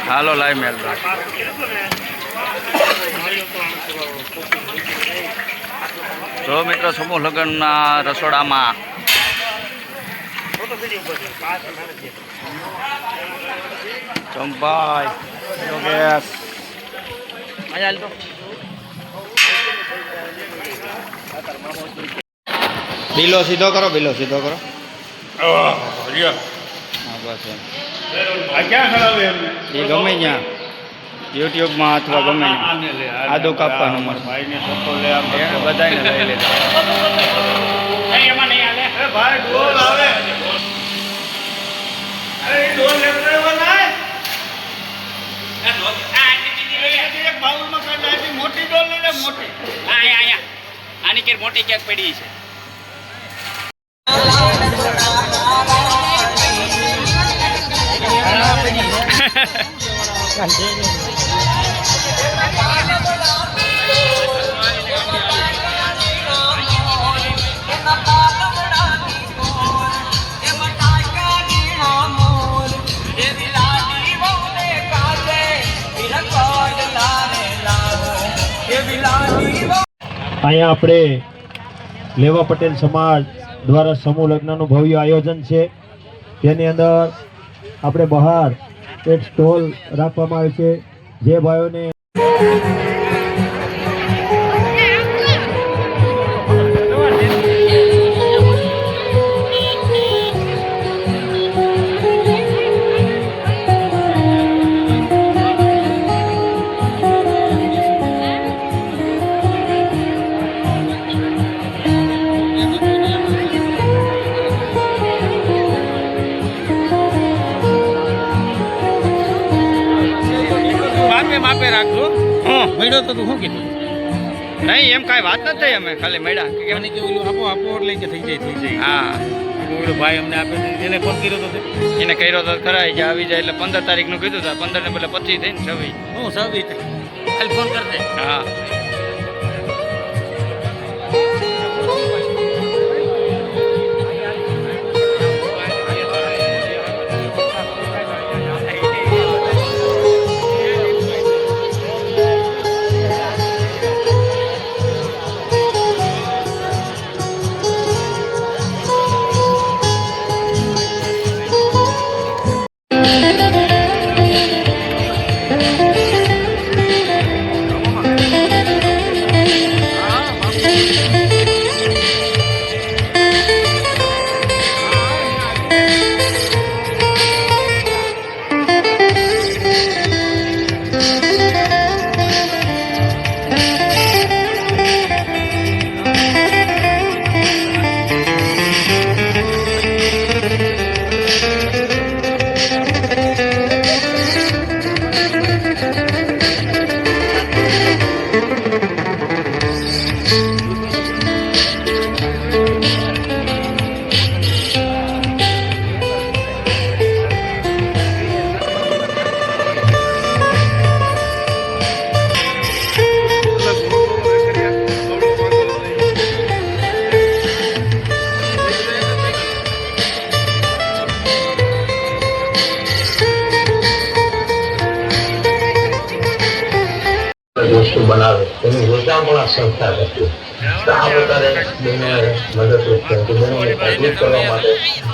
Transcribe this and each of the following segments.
હાલો live મેલ જો મિત્રો સમૂહ લગ્નના રસોડામાં ચંપાઈ યોગેશ બિલો સીધો કરો હા બસ એ ગમે ત્યાં યુટ્યુબમાં અથવા ગમે આદુ કાપવાનું બધાને લઈ લેતા આની કે મોટી ક્યાંક પડી છે અહીંયા આપણે લેવા પટેલ સમાજ દ્વારા સમૂહ લગ્નનું ભવ્ય આયોજન છે. તેની અંદર આપણે બહાર એક સ્ટોલ રાખવામાં આવે છે. જે ભાઈઓને માપે રાખજો. મળ્યો તો તું શું કીધું? નહીં એમ કાંઈ વાત નથી. અમે ખાલી મળ્યા કે મને કે ઓલું આપો એટલે કે થઈ જાય. હા ઓલો ભાઈ અમને આપે એને ફોન કર્યો તો એને કર્યો તો ખરા જે આવી જાય એટલે 15 તારીખનું કીધું હતા. 15 ને બદલે 25 થઈને 26. હું 26 ખાલી ફોન કરજે. હા વસ્તુ બનાવે એની વેચાણ પણ આ સંસ્થા કરતી. તો આ પ્રકારે મદદરૂપ છે કે બહેનોને જાગૃત કરવા માટે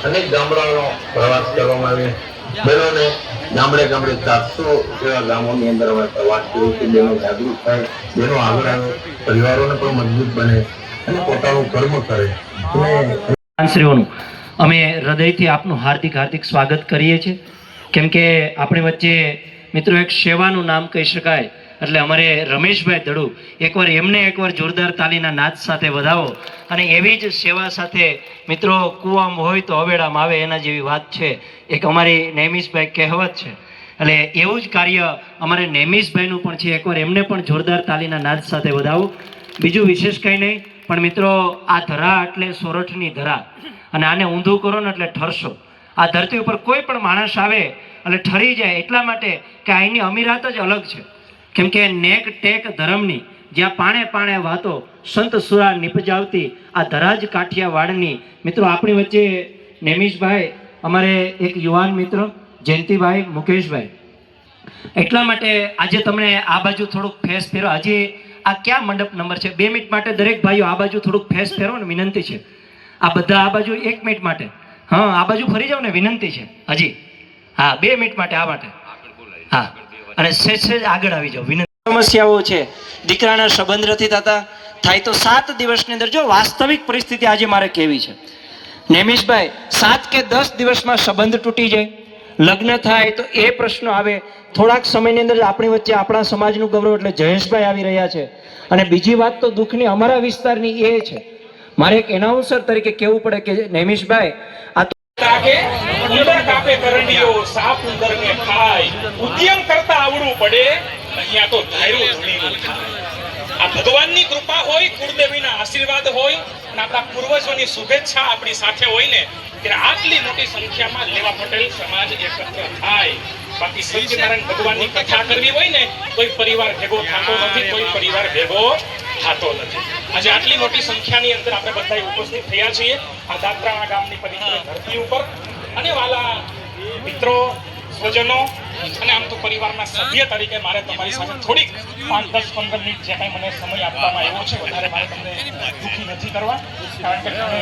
અનેક ગામડાનો પ્રવાસ કરવામાં આવે. બહેનોને ગામડે 400 જેવા ગામોની અંદર અમે પ્રવાસ કર્યો કે બહેનો જાગૃત થાય, બહેનો આગળ આવે, પરિવારોને પણ મજબૂત બને અને પોતાનું કર્મ કરે. અમે હૃદયથી આપનું હાર્દિક સ્વાગત કરીએ છીએ. કેમ કે આપણી વચ્ચે મિત્રો એક સેવાનું નામ કહી શકાય એટલે અમારે રમેશભાઈ દડુ એકવાર જોરદાર તાલીના નાદ સાથે વધાવો. અને એવી જ સેવા સાથે મિત્રો કૂવામાં હોય તો હવેડામાં આવે એના જેવી વાત છે. એક અમારી નેમિશભાઈ કહેવત છે. એટલે એવું જ કાર્ય અમારે નેમિશભાઈનું પણ છે. એકવાર એમને પણ જોરદાર તાલીના નાદ સાથે વધાવો. બીજું વિશેષ કંઈ નહીં, પણ મિત્રો આ ધરા એટલે સોરઠની ધરા, અને આને ઊંધું કરો ને એટલે ઠરશો. આ ધરતી ઉપર કોઈ પણ માણસ આવે એટલે ઠરી જાય એટલા માટે કે અહીંની અમીરાત જ અલગ છે. કેમ કે નેક ટેક ધર્મની જ્યાં પાણે પાણે વાતો સંત સુરા નિપજાવતી આ ધરાજ કાઠિયાવાડની. મિત્રો આપણી વચ્ચે નેમિશભાઈ, અમારે એક યુવાન મિત્ર જયંતિભાઈ, મુકેશભાઈ, એટલા માટે આજે તમને આ બાજુ થોડુંક ફેસ ફેરો. હજી આ ક્યાં મંડપ નંબર છે? 2 મિનિટ માટે દરેક ભાઈઓ આ બાજુ થોડુંક ફેસ ફેરો ને, વિનંતી છે. આ બધા આ બાજુ 1 મિનિટ માટે, હા આ બાજુ ફરી જાવ ને, વિનંતી છે હજી. હા 2 મિનિટ માટે આ માટે. હા અને સેજ આગળ આવી જાઓ, વિનંતી. સમસ્યાઓ છે, દીકરાના સંબંધ નથી થતા, થાય તો 7 દિવસની અંદર. જો વાસ્તવિક પરિસ્થિતિ આજે મારે કેવી છે નેમિશભાઈ, 7 કે 10 દિવસમાં સંબંધ તૂટી જાય, લગ્ન થાય તો એ પ્રશ્નો આવે. થોડાક સમયની અંદર આપણી વચ્ચે આપણા સમાજનું ગૌરવ એટલે જયેશભાઈ આવી રહ્યા છે. અને બીજી વાત તો દુઃખની અમારા વિસ્તારની એ છે, મારે એક એનાઉન્સર તરીકે કહેવું પડે કે નેમિશભાઈ આ તો ઉંદર કાપે કરંડીઓ, સાપ ઉંદરને ખાય, ઉદ્યમ કરતા આવડવું પડે, અહીંયા તો ધાર્યું ધણીનું થાય. આ ભગવાનની કૃપા હોય, કુળદેવીના આશીર્વાદ હોય અને આપણા પૂર્વજોની શુભેચ્છા આપણી સાથે હોય ને, ત્યારે આટલી મોટી સંખ્યામાં લેવા પટેલ સમાજ એકત્ર થાય. બાકી સત્યનારાયણ ભગવાનની કથા કરવી હોય ને, કોઈ પરિવાર ભેગો થતો નથી, કોઈ પરિવાર ભેગો થતો નથી. આજે આટલી મોટી સંખ્યાની અંદર આપણે બધા ઉપસ્થિત થયા છીએ આ દાત્રાણા ગામની પવિત્ર ધરતી ઉપર. અને વાલા મિત્રો, સ્વજનો અને આમ તો પરિવારના સભ્ય તરીકે મારે તમારી સાથે થોડીક 5-10-15 મિનિટ જે કાંઈ મને સમય આપવામાં આવ્યો છે, વધારે મારે તમને દુઃખી નથી કરવા, કારણ કે તમે